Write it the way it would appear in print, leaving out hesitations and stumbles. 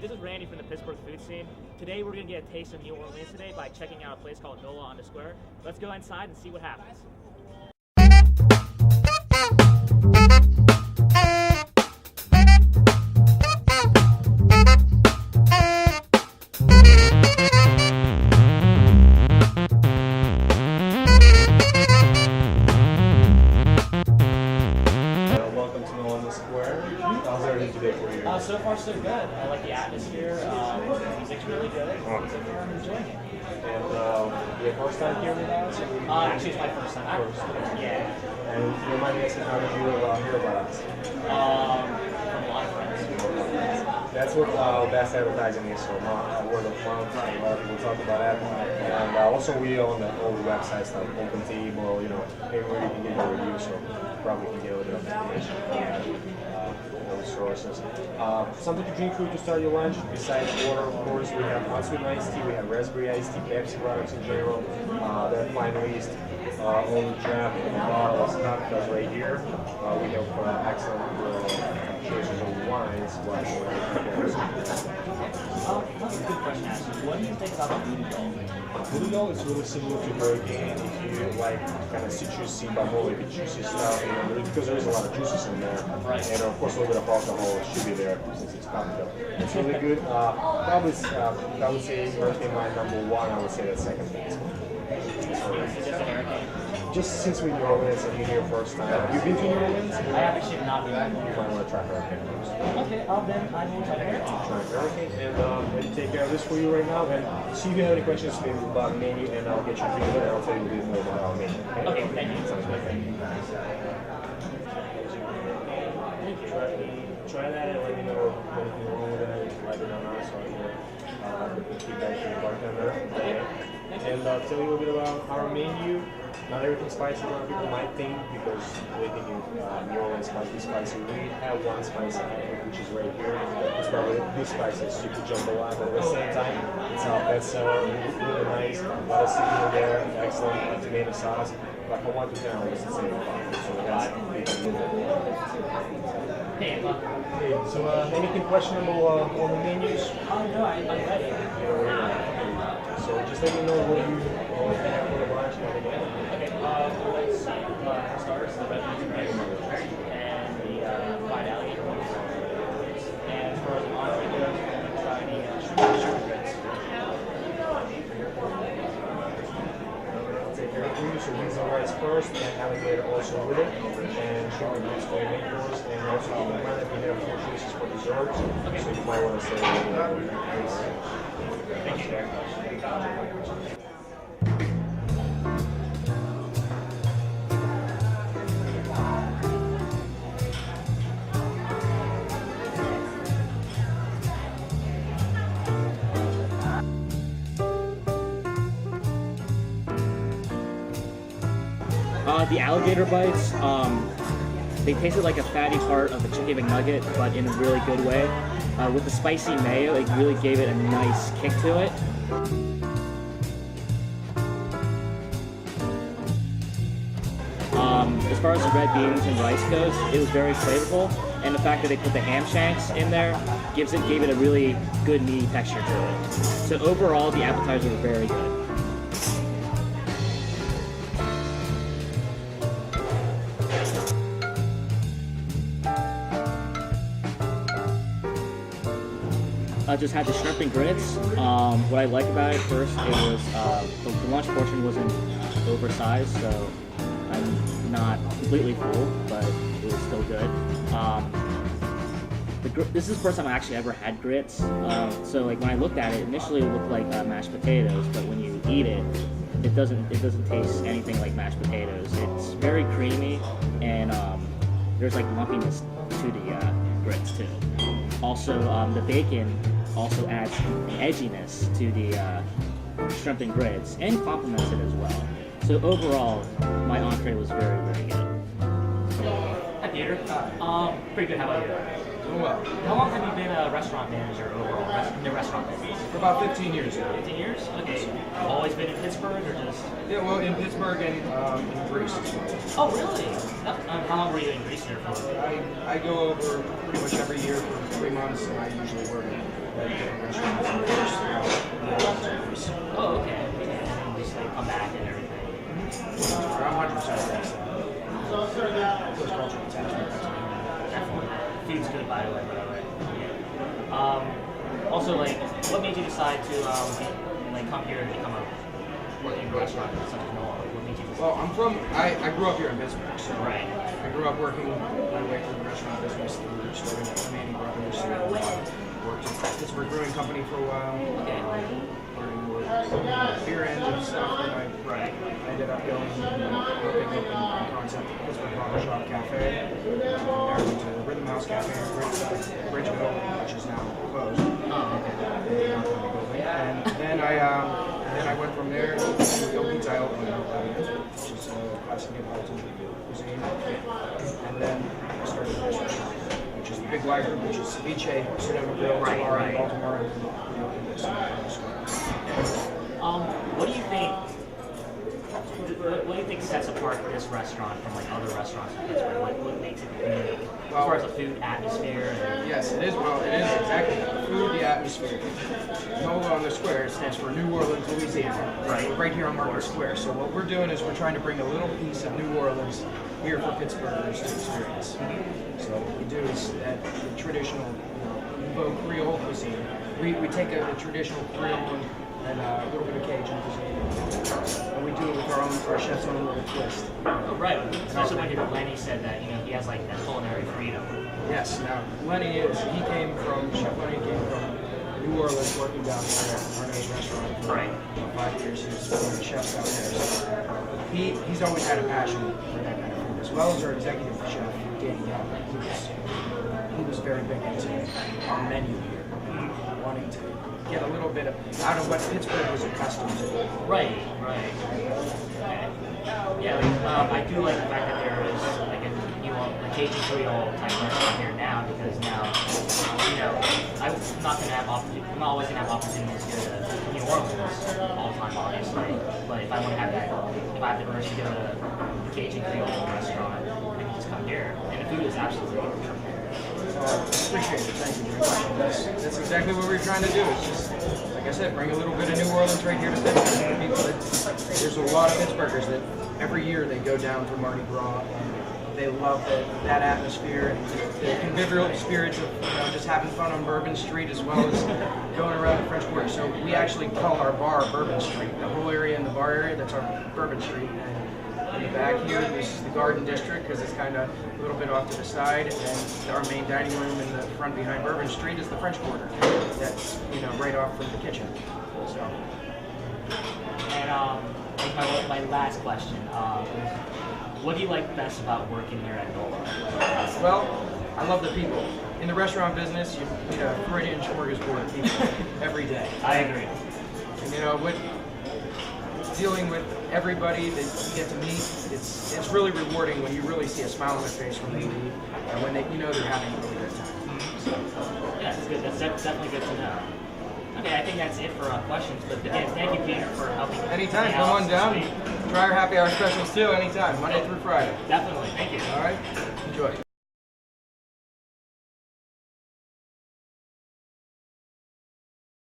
This is Randy from the Pittsburgh food scene. Today we're going to get a taste of New Orleans today by checking out a place called NOLA on the square. Let's go inside and see what happens. Welcome to NOLA on the square. How's everything today for you? So far so good. I like the atmosphere. The music's really good. So far I'm enjoying it. And your first time here with us? Actually, it's my first time. Yeah. And you mind me asking, how did you hear about us? From a lot of friends. That's what best advertising is, so word of mouth. A lot of people talk about that. And also we own all the websites like OpenTable, everywhere you can get your reviews, so probably can get a little bit of information from resources. Something to drink for you to start your lunch. Besides water, of course, we have hot sweet iced tea, we have raspberry iced tea, Pepsi products in general. They're finalist. All the draft and bottles, cocktails right here. We have excellent choices of wines. That's a good question, actually. What do you think about the Voodoo Voodoo is really similar to hurricane if you like kind of citrusy, but more like juicy stuff, because there is a lot of juices in there. Right. And of course a little bit of alcohol should be there since it's cocktail. It's really good. Probably, I would say hurricane wine #1, I would say that's second best. Just since we're in New Orleans and you're here first time, you've been to New Orleans? I actually have not been. You might want to try hurricane first. Okay, then I will try hurricane. Try hurricane, and let take care of this for you right now. And see if you have any questions maybe about the menu, and I'll get you a drink and I'll tell you a bit more about our menu. Okay, thank you. Sounds good. Thank you. Try that and let me know if anything wrong with it, if you like it or not, so I can feedback to the bartender. Okay. And tell you a little bit about our menu. Not everything spicy, a lot of people might think, because they think New Orleans spicy, spicy. We have one spicy item, which is right here. It's probably this spicy is super jambalaya, but at the same time, it's our bestseller, really nice. A lot of seasoning there, excellent tomato sauce. Like from 1 to 10, I would say 5. So that's Hey, so anything questionable on the menus? no, I'm ready. So just let me know what you have for the lunch and again. Let's see. Starters, the red beans and rice, and the fried alligator ones. And for the entree, I'm going to try the shrimp grits. I'll take care of you. So beans and rice first, and alligator also with it, and shrimp grits for your main course. And also keep in mind that we have 4 choices for desserts, so you might want to say please. Thank you very much. The alligator bites, they tasted like a fatty part of the chicken McNugget, but in a really good way. With the spicy mayo, it really gave it a nice kick to it. As far as the red beans and rice goes, it was very flavorful, and the fact that they put the ham shanks in there gave it a really good meaty texture to it. So overall, the appetizers were very good. I just had the shrimp and grits. What I like about it first, it was the lunch portion wasn't oversized, so I'm not completely full, but it was still good. This is the first time I actually ever had grits. So like when I looked at it, initially it looked like mashed potatoes, but when you eat it, it doesn't taste anything like mashed potatoes. It's very creamy, and there's like lumpiness to the grits too. Also, the bacon also adds edginess to the shrimp and grits and complements it as well. So overall, my entree was very, very good. Hi Peter. Pretty good. How about you? Doing well. How long have you been a restaurant manager overall in the restaurant business? For about 15 years now. 15 years? Okay, so you've always been in Pittsburgh or just? Yeah, well, in Pittsburgh and in Greece. Oh, really? How long were you in Greece here for? I go over pretty much every year for 3 months, and I usually work that restaurants and first throughout the service. Oh, okay. And just like come back and everything. I'm 100% against that. Those cultural attachment. Definitely. Food's good, by the way. Also, like, what made you decide to like come here and become a working restaurant such as NOLA? What made you decide? Well, I grew up here in Pittsburgh, so Right. I grew up working my way through the restaurant business, through starting at Manny Brothers, worked at Pittsburgh Brewing Company for a while, Okay. learning more beer end and stuff, and I Right. ended up going and working up in concept at Pittsburgh Barbershop Cafe, there to the Rhythm House Cafe in Bridgeville, which is now closed. Oh, okay. And then I went from there to the Pizza I opened, which is a classic Neapolitan cuisine. And then I started this restaurant, which is the Big Lager, which is ceviche, Sonoma Grill, Right, in right. Baltimore, and this. What do you think? What do you think sets apart this restaurant from like other restaurants in Pittsburgh? What makes it unique? As far as the food, atmosphere, and Yes, it is. Well, it is exactly the food, the atmosphere. NOLA on the square stands for New Orleans, Louisiana. Right. We're right here on Market Square. So what we're doing is we're trying to bring a little piece of New Orleans here for Pittsburghers to experience. So what we do is that the traditional, Nouveau Creole cuisine. We take a traditional Creole and a little bit of Cajun cuisine, and we do it with our chef's own little twist. oh, right. Especially when Lenny said that he has like that culinary freedom. Yes. Now, Chef Lenny came from New Orleans, working down there at Arnaud's restaurant for Right. 5 years. He was one of the chefs down there. So he's always had a passion for that kind of food, as well as our executive chef, Danny Young. He was very big into our menu here, wanting to get a little bit out of what Pittsburgh was accustomed to. Right. Okay. Yeah, like, I do like the fact that there is like a Cajun Creole type restaurant here now, because now, I'm not always gonna have opportunities to go to New Orleans all the time, obviously. But if I want to have that, if I have the urge to go to the Cajun Creole restaurant, I can just come here, and the food is absolutely wonderful. Appreciate it. Thank you very much. That's exactly what we're trying to do. It's just, like I said, bring a little bit of New Orleans right here to Pittsburgh. There's a lot of Pittsburghers that every year they go down for Mardi Gras, and they love that atmosphere, the convivial spirits of just having fun on Bourbon Street, as well as going around the French Quarter. So we actually call our bar Bourbon Street. The whole area in the bar area, that's our Bourbon Street. And in the back here, this is the Garden District, because it's kind of a little bit off to the side, and our main dining room in the front behind Bourbon Street is the French Quarter. That's right off from the kitchen. So. And my last question, what do you like best about working here at NOLA? Well, I love the people. In the restaurant business, you need a Freudian smorgasbord of people every day. I agree. And with dealing with everybody that you get to meet, it's really rewarding when you really see a smile on their face when they leave, and when they're having a really good time. So. Yeah, that's good. That's definitely good to know. Okay, I think that's it for questions. But again, thank you, Peter, for helping. Anytime, me come out on down. this week. Try our happy hour specials too, anytime, Monday through Friday. Definitely. Thank you. All right, enjoy.